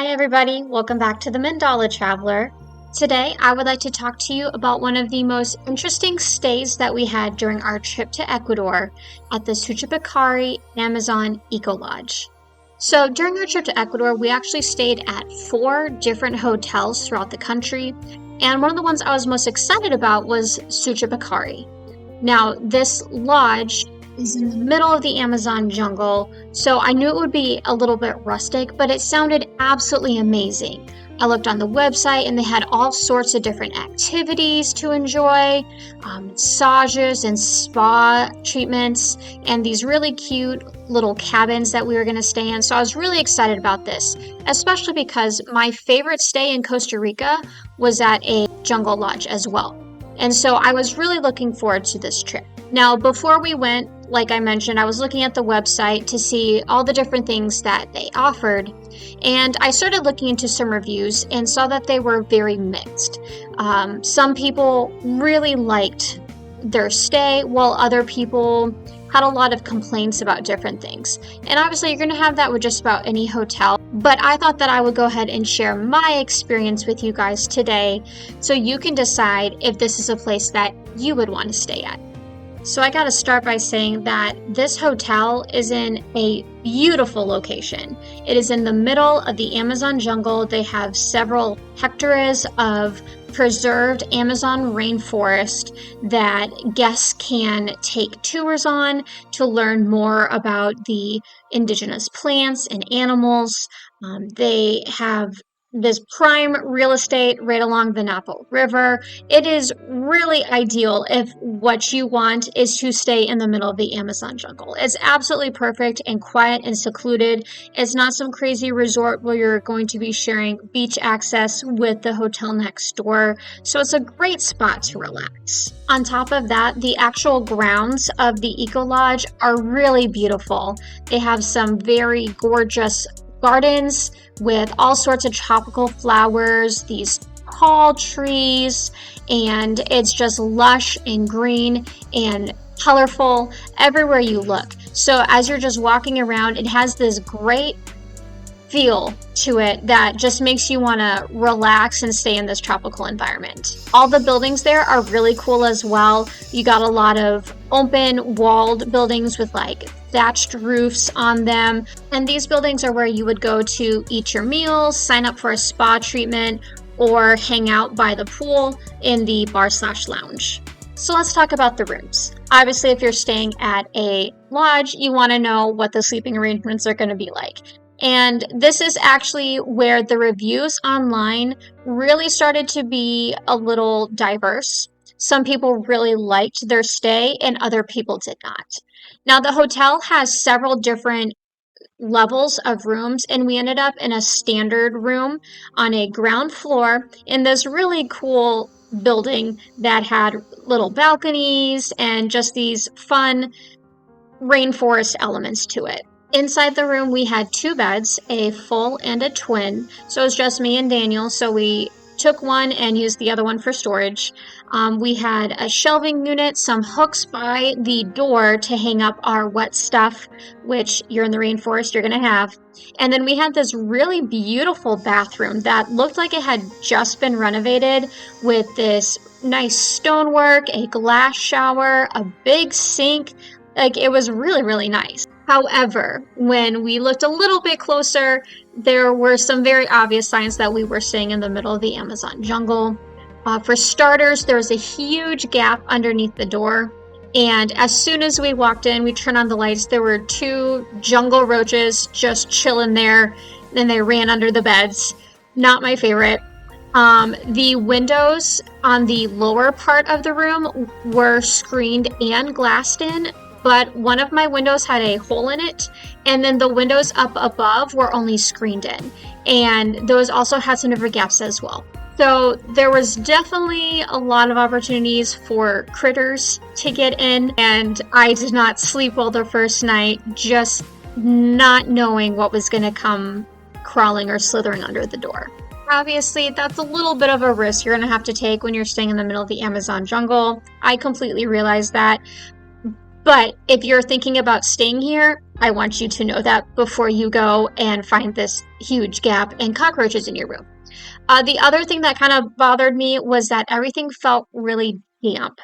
Hi everybody, welcome back to the Mandala Traveler. Today I would like to talk to you about one of the most interesting stays that we had during our trip to Ecuador at the Suchipakari Amazon Eco Lodge. So during our trip to Ecuador, we actually stayed at 4 different hotels throughout the country, and one of the ones I was most excited about was Suchipakari. Now, this lodge is in the middle of the Amazon jungle, so I knew it would be a little bit rustic, but it sounded absolutely amazing. I looked on the website and they had all sorts of different activities to enjoy, massages and spa treatments, and these really cute little cabins that we were going to stay in. So I was really excited about this, especially because my favorite stay in Costa Rica was at a jungle lodge as well. And so I was really looking forward to this trip. Now, before we went, like I mentioned, I was looking at the website to see all the different things that they offered. And I started looking into some reviews and saw that they were very mixed. Some people really liked their stay, while other people had a lot of complaints about different things. And obviously you're going to have that with just about any hotel, but I thought that I would go ahead and share my experience with you guys today so you can decide if this is a place that you would want to stay at. So I got to start by saying that this hotel is in a beautiful location. It is in the middle of the Amazon jungle. They have several hectares of preserved Amazon rainforest that guests can take tours on to learn more about the indigenous plants and animals. They have this prime real estate right along the Napo River. It is really ideal if what you want is to stay in the middle of the Amazon jungle. It's absolutely perfect and quiet and secluded. It's not some crazy resort where you're going to be sharing beach access with the hotel next door. So it's a great spot to relax. On top of that, the actual grounds of the Eco Lodge are really beautiful. They have some very gorgeous gardens with all sorts of tropical flowers, these tall trees, and it's just lush and green and colorful everywhere you look. So as you're just walking around, it has this great feel to it that just makes you want to relax and stay in this tropical environment. All the buildings there are really cool as well. You got a lot of open walled buildings with like thatched roofs on them, and these buildings are where you would go to eat your meals, sign up for a spa treatment, or hang out by the pool in the bar/lounge. So let's talk about the rooms. Obviously, if you're staying at a lodge, you want to know what the sleeping arrangements are going to be like. And this is actually where the reviews online really started to be a little diverse. Some people really liked their stay and other people did not. Now, the hotel has several different levels of rooms, and we ended up in a standard room on a ground floor in this really cool building that had little balconies and just these fun rainforest elements to it. Inside the room, we had 2 beds, a full and a twin. So it was just me and Daniel. So we took one and used the other one for storage. We had a shelving unit, some hooks by the door to hang up our wet stuff, which you're in the rainforest, you're going to have. And then we had this really beautiful bathroom that looked like it had just been renovated with this nice stonework, a glass shower, a big sink. Like, it was really, really nice. However, when we looked a little bit closer, there were some very obvious signs that we were staying in the middle of the Amazon jungle. For starters, there was a huge gap underneath the door. And as soon as we walked in, we turned on the lights, there were 2 jungle roaches just chilling there. Then they ran under the beds. Not my favorite. The windows on the lower part of the room were screened and glassed in, but one of my windows had a hole in it, and then the windows up above were only screened in, and those also had some different gaps as well. So there was definitely a lot of opportunities for critters to get in, and I did not sleep well the first night, just not knowing what was going to come crawling or slithering under the door. Obviously, that's a little bit of a risk you're going to have to take when you're staying in the middle of the Amazon jungle. I completely realize that. But if you're thinking about staying here, I want you to know that before you go and find this huge gap and cockroaches in your room. The other thing that kind of bothered me was that everything felt really damp,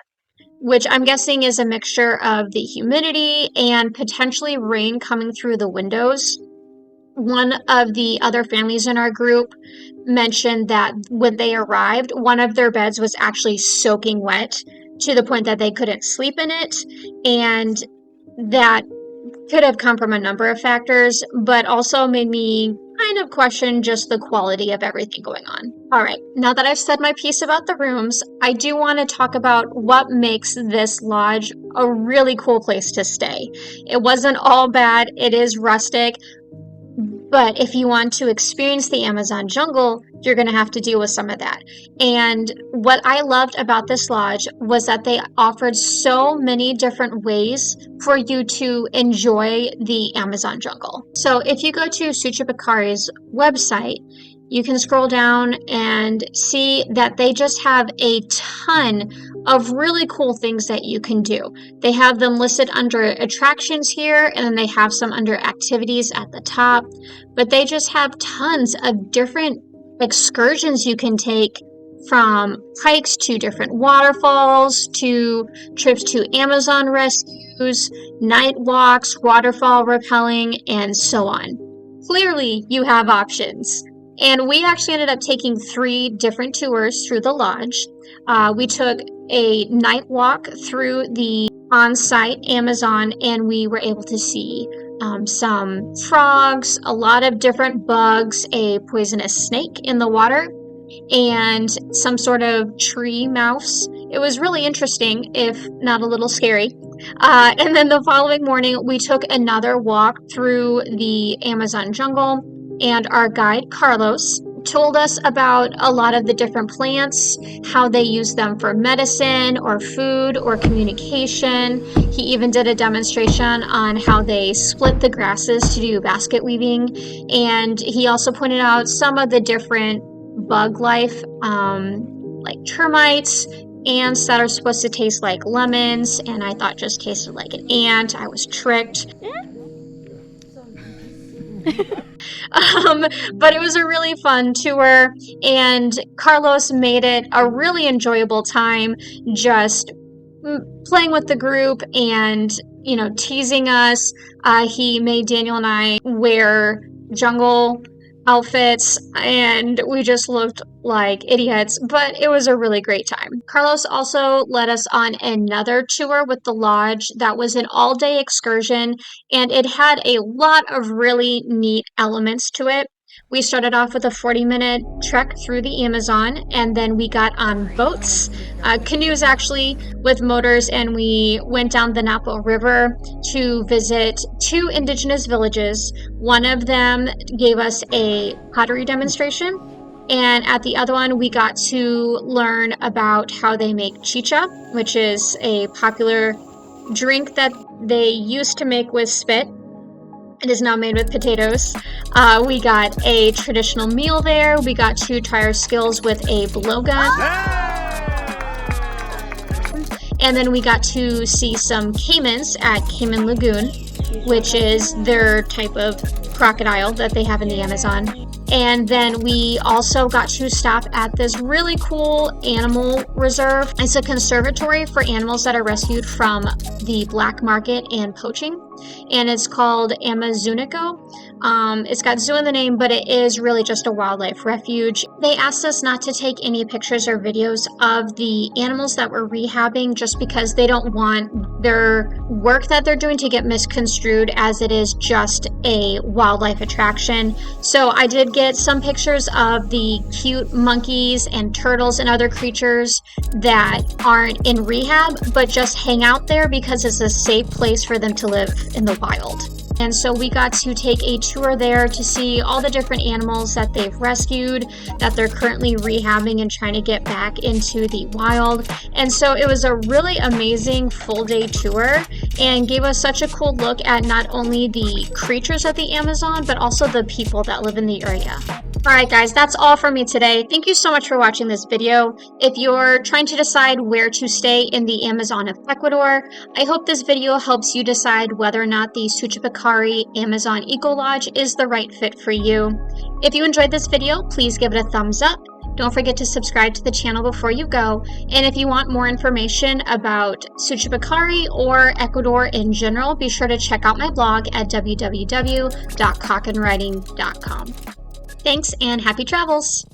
which I'm guessing is a mixture of the humidity and potentially rain coming through the windows. One of the other families in our group mentioned that when they arrived, one of their beds was actually soaking wet to the point that they couldn't sleep in it, and that could have come from a number of factors, but also made me kind of question just the quality of everything going on. All right, now that I've said my piece about the rooms, I do want to talk about what makes this lodge a really cool place to stay. It wasn't all bad, it is rustic, but if you want to experience the Amazon jungle, you're going to have to deal with some of that. And what I loved about this lodge was that they offered so many different ways for you to enjoy the Amazon jungle. So if you go to Suchipakari's website, you can scroll down and see that they just have a ton of really cool things that you can do. They have them listed under attractions here, and then they have some under activities at the top. But they just have tons of different excursions you can take, from hikes to different waterfalls, to trips to Amazon rescues, night walks, waterfall rappelling, and so on. Clearly, you have options. And we actually ended up taking 3 different tours through the lodge. We took a night walk through the on-site Amazon, and we were able to see some frogs, a lot of different bugs, a poisonous snake in the water, and some sort of tree mouse. It was really interesting, if not a little scary. And then the following morning, we took another walk through the Amazon jungle, and our guide, Carlos, told us about a lot of the different plants, how they use them for medicine or food or communication. He even did a demonstration on how they split the grasses to do basket weaving. And he also pointed out some of the different bug life, like termites, ants that are supposed to taste like lemons, and I thought just tasted like an ant. I was tricked. But it was a really fun tour, and Carlos made it a really enjoyable time, just playing with the group and, teasing us. He made Daniel and I wear jungle outfits, and we just looked like idiots, but it was a really great time. Carlos also led us on another tour with the lodge that was an all-day excursion, and it had a lot of really neat elements to it. We started off with a 40-minute trek through the Amazon, and then we got on boats, canoes actually, with motors, and we went down the Napo River to visit 2 indigenous villages. One of them gave us a pottery demonstration, and at the other one, we got to learn about how they make chicha, which is a popular drink that they used to make with spit. It is now made with potatoes. We got a traditional meal there. We got to try our skills with a blowgun. And then we got to see some caimans at Cayman Lagoon, which is their type of crocodile that they have in the Amazon. And then we also got to stop at this really cool animal reserve. It's a conservatory for animals that are rescued from the black market and poaching. And it's called Amazonico. It's got zoo in the name, but it is really just a wildlife refuge. They asked us not to take any pictures or videos of the animals that we're rehabbing, just because they don't want their work that they're doing to get misconstrued, as it is just a wildlife attraction. So I did get some pictures of the cute monkeys and turtles and other creatures that aren't in rehab, but just hang out there because it's a safe place for them to live in the wild. And so we got to take a tour there to see all the different animals that they've rescued, that they're currently rehabbing and trying to get back into the wild. And so it was a really amazing full day tour, and gave us such a cool look at not only the creatures of the Amazon, but also the people that live in the area. Alright guys, that's all for me today. Thank you so much for watching this video. If you're trying to decide where to stay in the Amazon of Ecuador, I hope this video helps you decide whether or not the Suchipakari Amazon Eco Lodge is the right fit for you. If you enjoyed this video, please give it a thumbs up. Don't forget to subscribe to the channel before you go. And if you want more information about Suchipakari or Ecuador in general, be sure to check out my blog at www.cockinwriting.com. Thanks and happy travels!